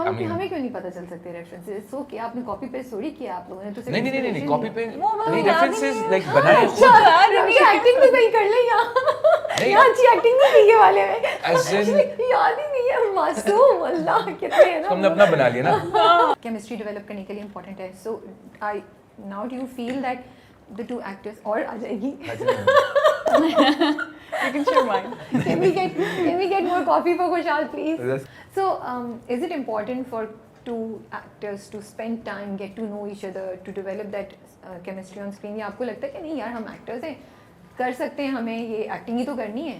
हमें क्यों नहीं पता चल सकते रेफरेंसेस? सो क्या आपने कॉपी पेस्ट थोड़ी किया आप लोगों ने? तो नहीं कॉपी पे नहीं याद ही रेफरेंसेस नहीं लाइक बनाए अच्छा एक्टिंग तो कहीं कर ले नहीं। यहाँ अच्छी एक्टिंग नहीं की के वाले में As in- याद ही नहीं है मासूम अल्लाह कितने है ना हमने अपना बना लिया ना। केमिस्ट्री डेवलप करने के लिए इम्पोर्टेंट है. So I now do you feel that the two actors और आ जाएगी You can share mine. can we get more coffee for Kushal please? So is it important for two actors to spend time, get to know each other, to develop that chemistry on screen? या आपको लगता है कि नहीं यार हम actors हैं कर सकते हैं हमें ये acting ही तो करनी है?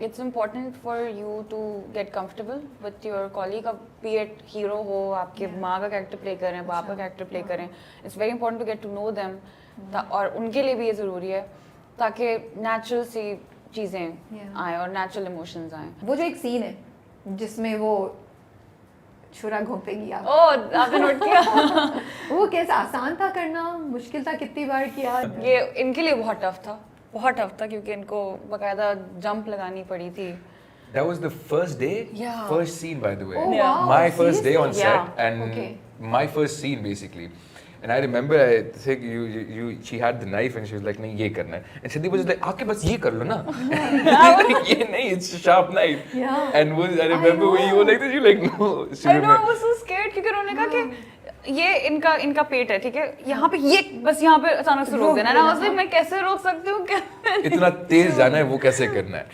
It's important for you to get comfortable with your colleague, be it hero हो, आपके माँ का character play कर रहे हैं, बाप का character play कर रहे हैं. It's very important to get to know them. और उनके लिए भी ये ज़रूरी है ताकि natural सी चीज़ें आए और natural emotions आए. वो जो एक scene है जिसमें वो छुरा घोंपेगी आप. आपने नोट किया? वो कैसा आसान था करना, मुश्किल था, कितनी बार किया? ये इनके लिए बहुत टफ था क्योंकि इनको बकायदा जंप लगानी पड़ी थी. That was the first day, Yeah. first scene by the way. Oh, wow. My first day on Yeah. set and Okay. my first scene basically. And I remember I think she had the knife and she was like नहीं ये करना है. And Siddhi was like आके बस ये कर लो ना. ये नहीं, it's a sharp knife. Yeah. And I remember when you were like this, you like no. I know, I was so scared क्योंकि उन्होंने कहा कि ये इनका पेट है, ठीक है, यहाँ पे ये बस यहाँ पे अचानक से रोक देना ना. I was like मैं कैसे रोक सकती हूँ क्या? इतना तेज जाना है वो कैसे करना है?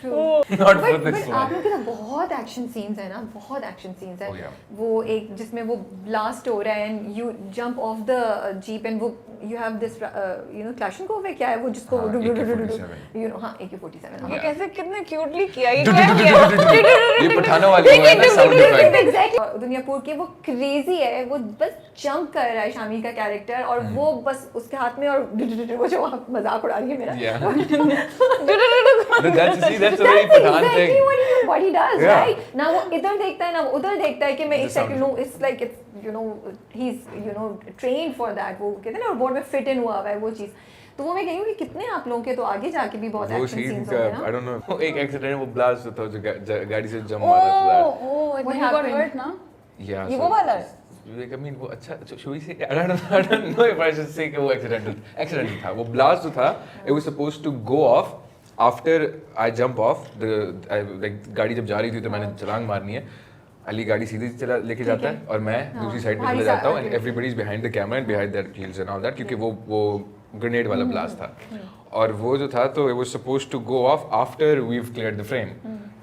Not for this but one. आप लोग के साथ बहुत एक्शन सीन्स है ना, बहुत एक्शन सीन्स है. Oh, yeah. वो एक जिसमें वो ब्लास्ट हो रहा है and you jump off the jeep and वो you have this you know Kalashnikov है क्या है वो जिसको हाँ, AK-47. यू नो हाँ AK-47 वो Yeah. कैसे कितने क्यूटली किया ये क्या किया? ये पठानों वाली वो है ना sound effect. एग्जैक्टली. दुनियापुर के वो क्रेजी है, वो बस जंप कर रहा है शामिल का कैरेक्टर और वो बस उसके हाथ में और वो जो आप मजाक उड़ा रही है मेरा. Yeah. No, that's a very Pathan thing. What he does, Yeah. right? ना वो इधर देखता है ना वो उधर देखता है कि मैं एक The second sound. No it's like it's you know he is you know trained for that. वो कहते हैं ना और बोर्ड में फिट इन हुआ हुआ है वो चीज. तो वो मैं कही हूँ कि कितने आप लोगों के तो आगे जाके भी बहुत वो एक्शन सीन सीन्स का होंगे ना. I don't know एक एक्सीडेंट वो ब्लास्ट होता है जो गाड़ी से जंप मारा था. What What got happened? hurt ना? Yeah. ये वो वाला है? Like, I mean वो अच्छा should we say I don't know if I should say कि वो accidental था. वो blast जो था it was supposed to go off after I jump off like गाड़ी जब जा रही थी तो मैंने छलांग मारनी है. अली गाड़ी सीधी चला लेके जाता है और मैं दूसरी साइड पे चला जाता हूँ and everybody is behind the camera and behind their heels and all that क्योंकि वो ग्रेनेड वाला ब्लास्ट था और वो जो था तो it was supposed to go off after we've cleared the frame.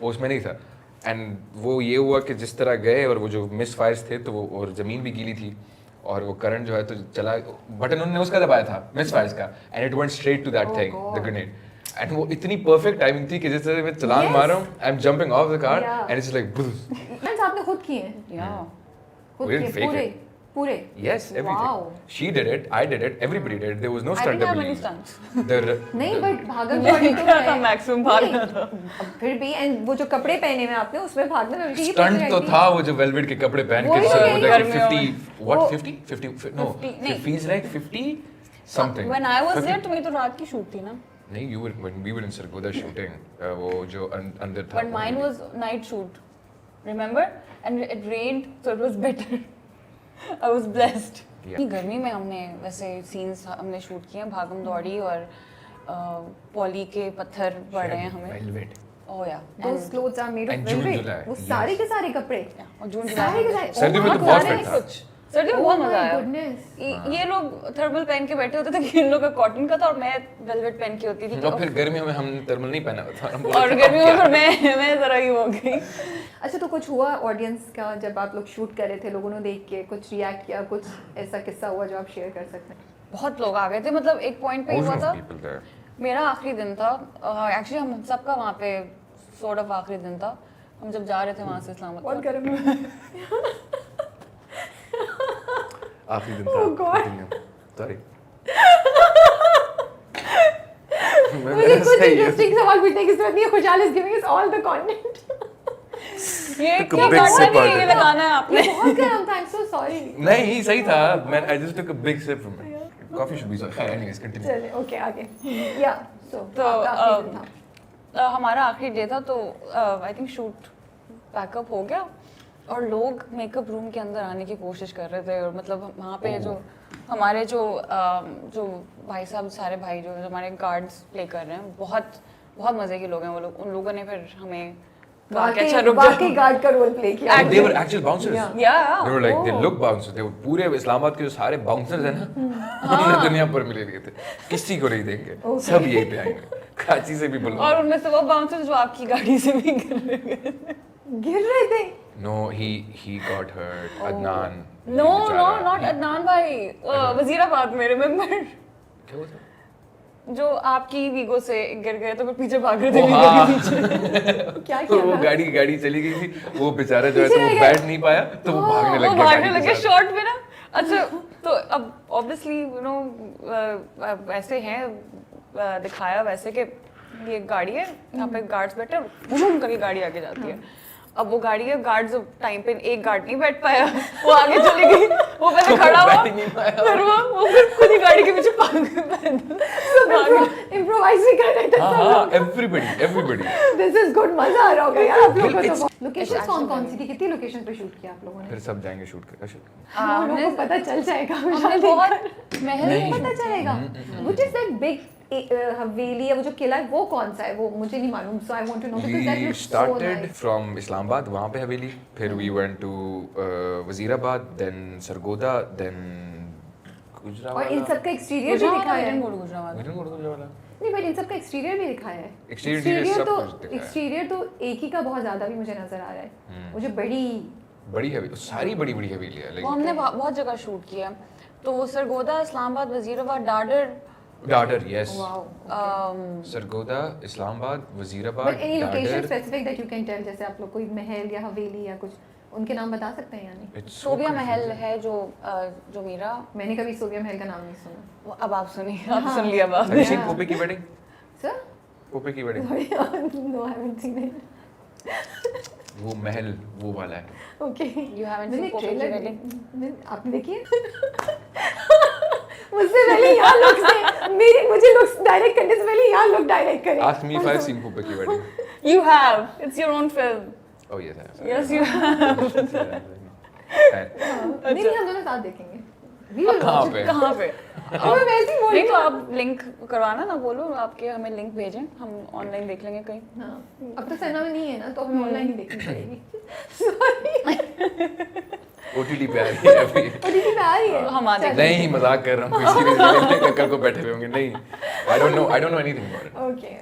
वो उसमें नहीं था. एंड वो ये हुआ कि जिस तरह गए और वो जो मिस फायर्स थे तो वो और ज़मीन भी गीली थी और वो करंट जो है तो चला बटन उन्होंने उसका दबाया था मिस फायर्स का and it went straight to that thing the grenade and वो इतनी परफेक्ट टाइमिंग थी कि जिस तरह मैं छलांग मार रहा हूँ I am jumping of the car and it's like आपने खुद किए हैं? Yeah. खुद We didn't किए fake it. पूरे yes everything Wow. she did it I did it everybody did it there was no I stunt didn't have double any used. stunts. नहीं but भागम दौड़ी तो क्या था है. maximum भागना नहीं, अब फिर भी एंड वो जो कपड़े पहने हुए आपने उसमें भागना दौड़ी की स्टंट तो था वो जो वेलवेट के कपड़े पहन वही के तो सर यही वो गर्मियों 50 वो- what 50 no 50 नहीं. it feels like 50 something When I was 50 there तो मेरी तो रात की शूट थी ना. नहीं you were when we were in Sargodha shooting वो जो अंदर था But mine was night shoot. Remember? And it rained so it was better. I was blessed. Yeah. इतनी गर्मी में हमने वैसे सीन्स हमने शूट किए हैं भागम दौड़ी और पॉली के पत्थर पड़ रहे हैं हमें. Velvet Oh yeah. Those clothes are made of and June, velvet. July, वो yes. सारे के सारे कपड़े और जून सारे के जुलाई सारे. सर्दी में Oh तो my बहुत goodness. फिट था. कुछ सर्दी में Oh बहुत my मजा आया. goodness. ये लोग थर्मल पहन के बैठे होते थे कि इन लोग का कॉटन का था और मैं वेलवेट पहन के होती थी. और फिर गर्मियों में हमने थर्मल नहीं पहना था और गर्मियों में फिर मैं जरा ही हो गई. अच्छा तो कुछ हुआ ऑडियंस का जब आप लोग शूट कर रहे थे, लोगों ने देख के कुछ रिएक्ट किया, कुछ ऐसा किस्सा हुआ जो आप शेयर कर सकते हैं? बहुत लोग आ गए थे मतलब एक पॉइंट पे ही हुआ था. people there मेरा आखिरी दिन था एक्चुअली हम सबका वहाँ पे सॉर्ट ऑफ आखिरी दिन था. हम जब जा रहे थे वहाँ से इस्लामाबाद गर्म आखिरी दिन Oh God. था सॉरी मुझे कुछ इंटरेस्टिंग सवाल पूछने की जरूरत नहीं है. खुशहाल is giving us all the content. ये Took a क्या big करना sip नहीं out है ये of it. लगाना है आपने. बहुत गर्म था. I am so sorry. नहीं सही था मैं I just took a big sip from it coffee should be so anyways continue चलिए ओके आगे. या सो तो आपका आखिरी दिन था. हमारा आखिरी डे था तो आई थिंक शूट पैकअप हो गया. और लोग मेकअप रूम के अंदर आने की कोशिश कर रहे थे, और मतलब वहाँ पे जो हमारे जो भाई साहब, सारे भाई जो हमारे गार्ड्स प्ले कर रहे हैं, बहुत बहुत मजे के लोग हैं वो लोग। उन लोगों ने फिर हमें कहा कि अच्छा रुक वाकई गार्ड का रोल प्ले किया। They were actual bouncers. Yeah. They were like, they look bouncers. They were पूरे इस्लामाबाद के जो सारे bouncers हैं ना, उन्हें दुनिया पर मिले लिए थे। किसी को नहीं देंगे, सब यही पे आएंगे। कराची से भी बुला। और उनमें से वो बाउंसर्स जो आपकी गाड़ी से भी गिर रहे थे। No, he got hurt. Adnan. No, not Adnan भाई, वजीराबाद में, remember? क्या हुआ था? जो आपकी वीगो से गिर गए तो मैं पीछे भाग रहे थे ओ, वीगो हाँ। के पीछे। क्या तो किया वो था? गाड़ी चली गई थी, वो बेचारा जो है तो वो बैठ नहीं पाया, तो वो भागने लग वो गया। भागने गाड़ी के लगे साथ। शॉर्ट में ना। अच्छा, तो अब ऑब्वियसली यू नो ऐसे हैं, दिखाया वैसे कि ये गाड़ी है, यहाँ पे गार्ड्स बैठे हैं, घूम करके गाड़ी आगे जाती है। अब वो गाड़ी है, गार्ड्स टाइम पे एक गार्ड नहीं बैठ पाया, वो आगे चली गई, वो पहले खड़ा हुआ, बैठ ही नहीं पाया। फिर वो फिर खुद ही गाड़ी के पीछे भाग इम्प्रोवाइज भी कर रहे थे हाँ हाँ, everybody. दिस इज गुड, मजा आ रहा होगा यार आप लोगों को। It's- तो लोकेशन कौन थी, कितनी लोकेशन पे शूट किया आप लोगों ने? फिर सब जाएंगे शूट कर। अच्छा, हम लोगों को पता चल जाएगा हमने बहुत महल नहीं। पता चलेगा व्हिच इज दैट बिग हवेली है, वो जो किला है वो कौन सा है, वो मुझे नहीं मालूम, so I want to know because that We looks so started nice. from Islamabad, वहाँ पे हवेली, फिर we went to Wazirabad, then Sargodha, then Gujranwala. और इन सब का एक्सटीरियर भी दिखाया है। गुजरावाला। गुजरावाला। नहीं बट इन सब का एक्सटीरियर भी दिखाया है। Exterior सब तो कुछ दिखाया है। एक्सटीरियर तो एक ही का बहुत ज्यादा भी मुझे नजर आ रहा है, मुझे बड़ी हवेली, सारी बड़ी हवेली है। वो हमने बहुत जगह शूट किया, तो वो Sargodha, Islamabad, Wazirabad, Dadar, yes. Wow. Sargodha, Islamabad, Wazirabad, but any location Dadar. Specific that you can tell, जैसे आप लोग कोई महल या हवेली या कुछ उनके नाम बता सकते हैं या नहीं? It's so Sobia Mahal confusing. है जो मेरा, मैंने कभी सोबिया महल का नाम नहीं सुना। वो अब आप सुनिए, आप सुन लिया अब Have you seen Yeah. पोपे की wedding? सर पोपे की wedding? No I haven't seen it. वो महल वो वाला है। Okay You haven't seen Pope की wedding? आपने देखी है? मुझसे पहले यहाँ लुक से मुझे लुक्स डायरेक्ट करने से पहले यहाँ लुक डायरेक्ट करें। Ask me if I've seen Pope की wedding. You have, it's your own film. Oh yes, I have. Yes, you have. नहीं हम दोनों साथ देखेंगे। We will कहाँ watch it. पे? कहाँ पे? मैं वैसे ही बोल रही नहीं तो हूँ। आप लिंक करवाना ना, बोलो आपके, हमें लिंक भेजें, हम ऑनलाइन देख लेंगे कहीं। हाँ, अब तो सना में नहीं है ना, तो हमें ऑनलाइन ही देखनी पड़ेगी। सॉरी। OTT पे आ रही है अभी। OTT पे आ रही है। हम आ चलो। नहीं, मजाक कर रहा हूँ, इसके लिए कल को बैठे हुए होंगे। नहीं, I don't know anything about it. Okay.